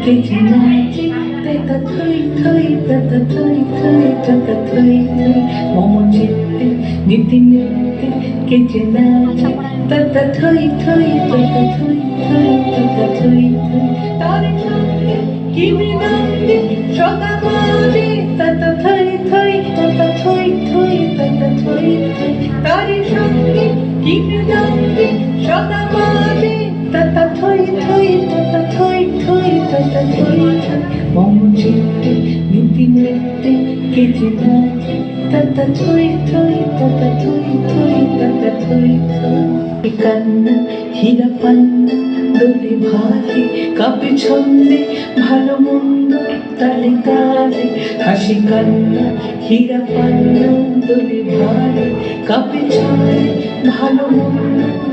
কেচে নাচে তাতা থই থই তাতা থই থই তাতা থই থই মম চিত্তে নীতি নিত্যে কেচে নাচে তাতা থই থই তাতা থই থই তাতা থই থই তার সঙ্গে কি বিনন্দে সদা বাজে তাতা থই থই তাতা থই থই তাতা থই থই তার সঙ্গে কি বিনন্দে সদা বাজে তাতা থই থই তাতা থই থই তাতা থই থই মম চিত্তে নীতি নিত্যে কেচে নাচে তাতা থই থই তাতা থই থই তাতা থই থই কান্না হীরা পান্না দোলে ভাসে কাপে ছন্দে ভালো মন্দ তালে তালে হাসি কান্না হীরা পান্না দোলে ভাসে কাপে ছন্দে ভালো মন্দ